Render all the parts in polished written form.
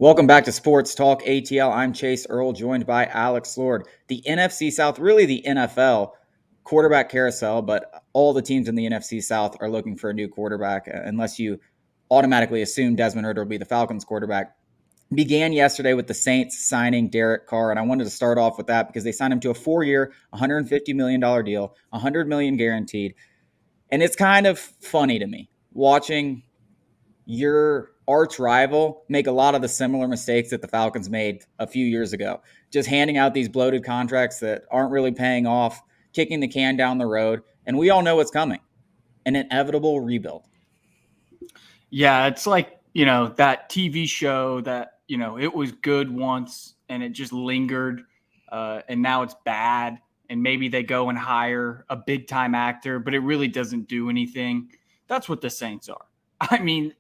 Welcome back to Sports Talk ATL. I'm Chase Earl, joined by Alex Lord. The NFC South, really the NFL quarterback carousel, but all the teams in the NFC South are looking for a new quarterback, unless you automatically assume Desmond Ridder will be the Falcons quarterback. Began yesterday with the Saints signing Derek Carr, and I wanted to start off with that because they signed him to a 4-year, $150 million deal, $100 million guaranteed. And it's kind of funny to me watching your arch rival make a lot of the similar mistakes that the Falcons made a few years ago. Just handing out these bloated contracts that aren't really paying off, kicking the can down the road. And we all know what's coming, an inevitable rebuild. Yeah, it's like, that TV show that, it was good once and it just lingered and now it's bad. And maybe they go and hire a big time actor, but it really doesn't do anything. That's what the Saints are. I mean,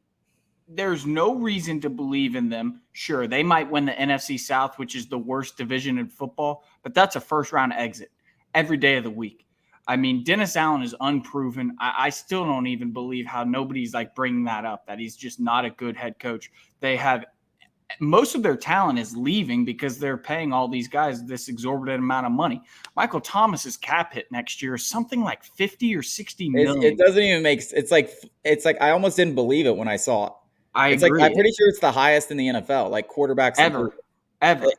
there's no reason to believe in them. Sure, they might win the NFC South, which is the worst division in football, but that's a first round exit every day of the week. I mean, Dennis Allen is unproven. I still don't even believe how nobody's like bringing that up, that he's just not a good head coach. They have most of their talent is leaving because they're paying all these guys this exorbitant amount of money. Michael Thomas's cap hit next year is something like 50 or 60 million. It doesn't even make it's like I almost didn't believe it when I saw it. I It's like agree. I'm pretty sure it's the highest in the NFL, like quarterbacks Ever.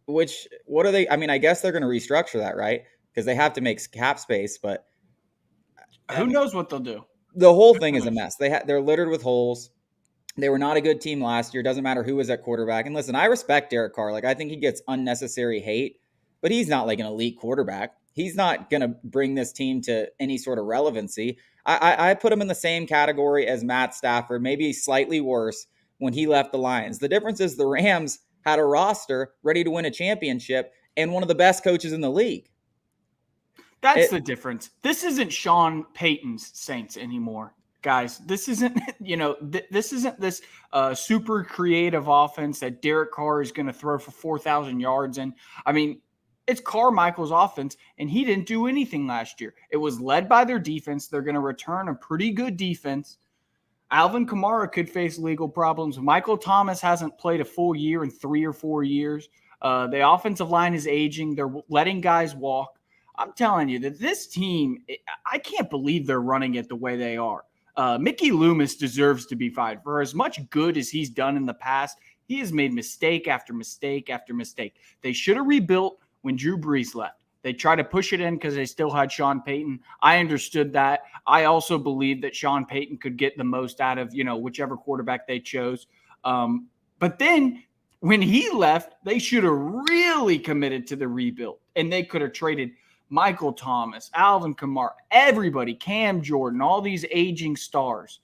Which what are they? I mean, I guess they're going to restructure that, right? Because they have to make cap space, but Who knows what they'll do? The whole thing is a mess. They're littered with holes. They were not a good team last year. Doesn't matter who was at quarterback. And listen, I respect Derek Carr. Like, I think he gets unnecessary hate, but he's not like an elite quarterback. He's not going to bring this team to any sort of relevancy. I put him in the same category as Matt Stafford, maybe slightly worse when he left the Lions. The difference is the Rams had a roster ready to win a championship and one of the best coaches in the league. That's the difference. This isn't Sean Payton's Saints anymore, guys. This isn't, this isn't this super creative offense that Derek Carr is going to throw for 4,000 yards in. I mean, it's Carmichael's offense, and he didn't do anything last year. It was led by their defense. They're going to return a pretty good defense. Alvin Kamara could face legal problems. Michael Thomas hasn't played a full year in 3 or 4 years. The offensive line is aging. They're letting guys walk. I'm telling you that this team, I can't believe they're running it the way they are. Mickey Loomis deserves to be fired. For as much good as he's done in the past, he has made mistake after mistake after mistake. They should have rebuilt when Drew Brees left. They tried to push it in because they still had Sean Payton. I understood that. I also believe that Sean Payton could get the most out of, whichever quarterback they chose. But then when he left, they should have really committed to the rebuild, and they could have traded Michael Thomas, Alvin Kamara, everybody, Cam Jordan, all these aging stars.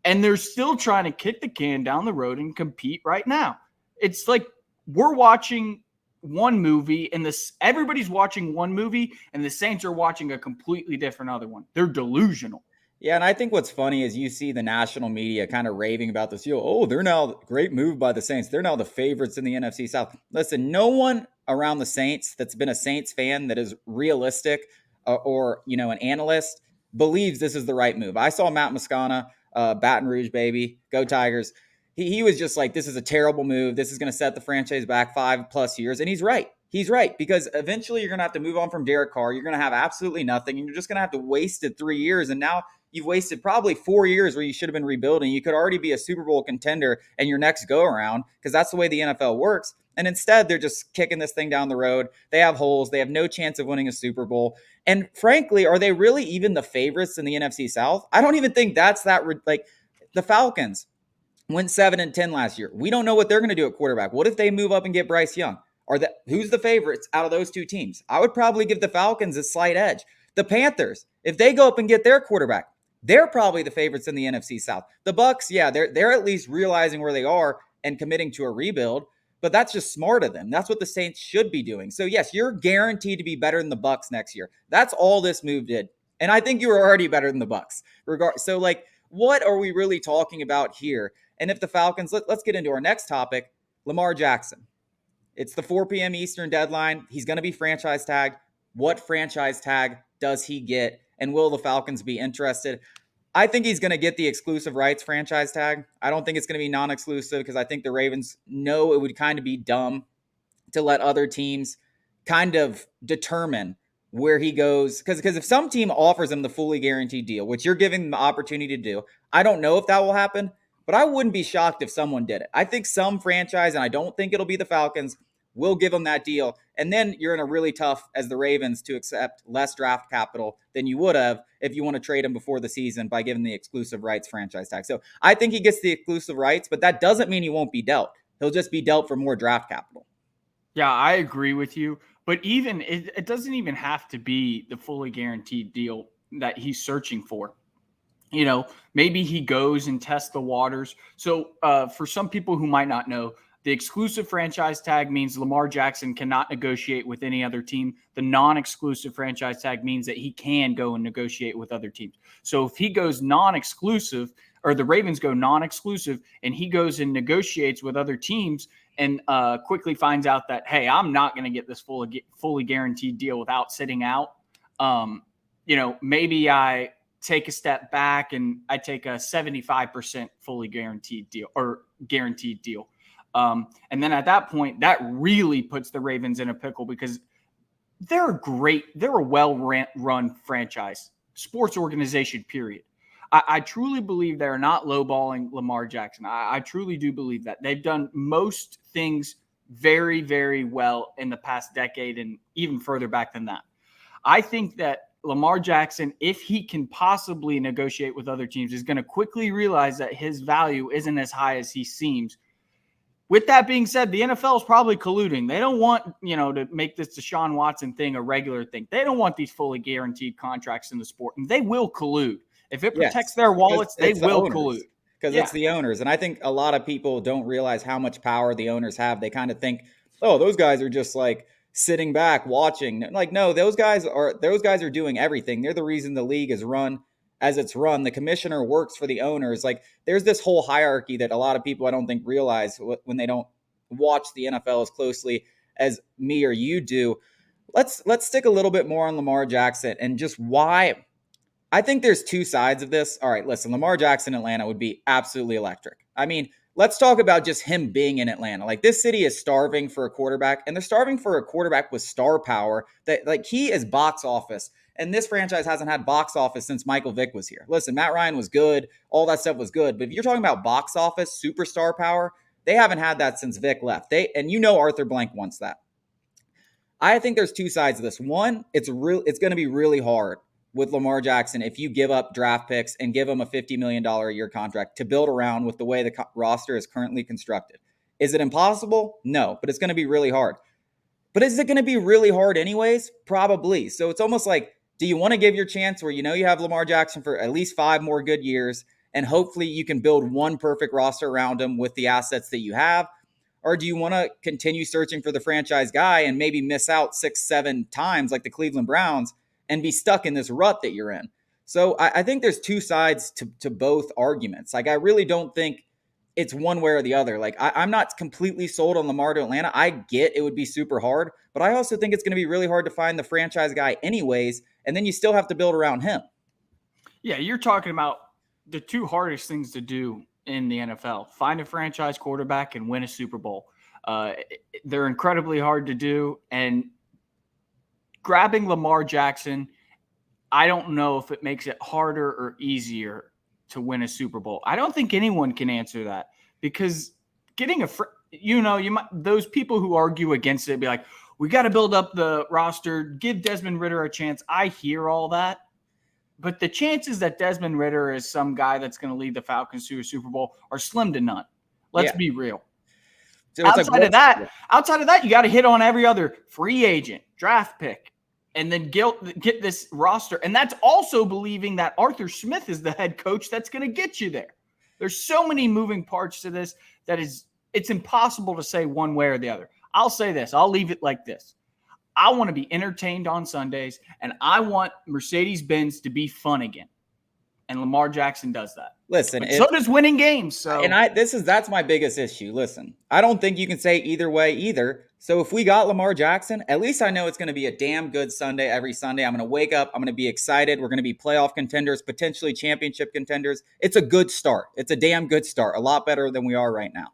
And they're still trying to kick the can down the road and compete right now. It's like we're watching one movie and everybody's watching one movie and the Saints are watching a completely different other one. They're delusional. Yeah, and I think what's funny is you see the national media kind of raving about this. They're now great move by the Saints. They're now the favorites in the NFC South. Listen, no one around the Saints that's been a Saints fan that is realistic or an analyst believes this is the right move. I saw Matt Moscona, Baton Rouge, baby, go Tigers. He was just like, this is a terrible move. This is going to set the franchise back 5+ years. And he's right. He's right, because eventually you're going to have to move on from Derek Carr. You're going to have absolutely nothing, and you're just going to have to waste 3 years. And now you've wasted probably 4 years where you should have been rebuilding. You could already be a Super Bowl contender in your next go-around, because that's the way the NFL works. And instead, they're just kicking this thing down the road. They have holes. They have no chance of winning a Super Bowl. And frankly, are they really even the favorites in the NFC South? I don't even think that's that – like the Falcons went 7-10 last year. We don't know what they're going to do at quarterback. What if they move up and get Bryce Young? Who's the favorites out of those two teams? I would probably give the Falcons a slight edge. The Panthers, if they go up and get their quarterback, they're probably the favorites in the NFC South. The Bucs, yeah, they're at least realizing where they are and committing to a rebuild, but that's just smart of them. That's what the Saints should be doing. So yes, you're guaranteed to be better than the Bucs next year. That's all this move did. And I think you were already better than the Bucs. So like, what are we really talking about here? And if the Falcons, let's get into our next topic, Lamar Jackson. It's the 4 p.m. Eastern deadline. He's going to be franchise tagged. What franchise tag does he get? And will the Falcons be interested? I think he's going to get the exclusive rights franchise tag. I don't think it's going to be non-exclusive because I think the Ravens know it would kind of be dumb to let other teams kind of determine where he goes. Because if some team offers him the fully guaranteed deal, which you're giving them the opportunity to do, I don't know if that will happen, but I wouldn't be shocked if someone did it. I think some franchise, and I don't think it'll be the Falcons, will give him that deal. And then you're in a really tough, as the Ravens, to accept less draft capital than you would have if you want to trade him before the season by giving the exclusive rights franchise tag. So I think he gets the exclusive rights, but that doesn't mean he won't be dealt. He'll just be dealt for more draft capital. Yeah, I agree with you. But even it doesn't even have to be the fully guaranteed deal that he's searching for. Maybe he goes and tests the waters. So for some people who might not know, the exclusive franchise tag means Lamar Jackson cannot negotiate with any other team. The non-exclusive franchise tag means that he can go and negotiate with other teams. So if he goes non-exclusive, or the Ravens go non-exclusive, and he goes and negotiates with other teams and quickly finds out that, hey, I'm not going to get this fully guaranteed deal without sitting out, maybe I take a step back and I take a 75% fully guaranteed deal or guaranteed deal. And then at that point, that really puts the Ravens in a pickle because they're a well-run franchise, sports organization, period. I truly believe they're not lowballing Lamar Jackson. I truly do believe that. They've done most things very, very well in the past decade and even further back than that. I think that Lamar Jackson, if he can possibly negotiate with other teams, is going to quickly realize that his value isn't as high as he seems. With that being said, the NFL is probably colluding. They don't want, to make this Deshaun Watson thing a regular thing. They don't want these fully guaranteed contracts in the sport, and they will collude. If it protects their wallets, they will collude. Because it's the owners. And I think a lot of people don't realize how much power the owners have. They kind of think, oh, those guys are just like sitting back watching. Like, no, those guys are doing everything. They're the reason the league is run as it's run. The commissioner works for the owners. Like, there's this whole hierarchy that a lot of people I don't think realize when they don't watch the NFL as closely as me or you do. Let's stick a little bit more on Lamar Jackson and just why. I think there's two sides of this. All right, listen, Lamar Jackson in Atlanta would be absolutely electric. I mean, let's talk about just him being in Atlanta. Like, this city is starving for a quarterback, and they're starving for a quarterback with star power. That, like, he is box office, and this franchise hasn't had box office since Michael Vick was here. Listen, Matt Ryan was good. All that stuff was good. But if you're talking about box office, superstar power, they haven't had that since Vick left. And Arthur Blank wants that. I think there's two sides of this. One, it's going to be really hard with Lamar Jackson if you give up draft picks and give him a $50 million a year contract to build around with the way the roster is currently constructed. Is it impossible? No, but it's going to be really hard. But is it going to be really hard anyways? Probably. So it's almost like, do you want to give your chance where you have Lamar Jackson for at least 5 more good years and hopefully you can build one perfect roster around him with the assets that you have? Or do you want to continue searching for the franchise guy and maybe miss out 6-7 times like the Cleveland Browns and be stuck in this rut that you're in? So I think there's two sides to both arguments. Like, I really don't think it's one way or the other. Like, I'm not completely sold on Lamar to Atlanta. I get it would be super hard, but I also think it's going to be really hard to find the franchise guy anyways, and then you still have to build around him. Yeah, you're talking about the two hardest things to do in the NFL. Find a franchise quarterback and win a Super Bowl. They're incredibly hard to do, and grabbing Lamar Jackson, I don't know if it makes it harder or easier to win a Super Bowl. I don't think anyone can answer that because getting those people who argue against it be like, we got to build up the roster, give Desmond Ridder a chance. I hear all that, but the chances that Desmond Ridder is some guy that's going to lead the Falcons to a Super Bowl are slim to none. Let's be real. So outside of that, you got to hit on every other free agent, draft pick, and then get this roster. And that's also believing that Arthur Smith is the head coach that's going to get you there. There's so many moving parts to this that it's impossible to say one way or the other. I'll say this. I'll leave it like this. I want to be entertained on Sundays, and I want Mercedes-Benz to be fun again. And Lamar Jackson does that. listen, But so does winning games. So that's my biggest issue. Listen, I don't think you can say either way either. So if we got Lamar Jackson, at least I know it's going to be a damn good Sunday every Sunday. I'm going to wake up, I'm going to be excited. We're going to be playoff contenders, potentially championship contenders. It's a good start. It's a damn good start. A lot better than we are right now.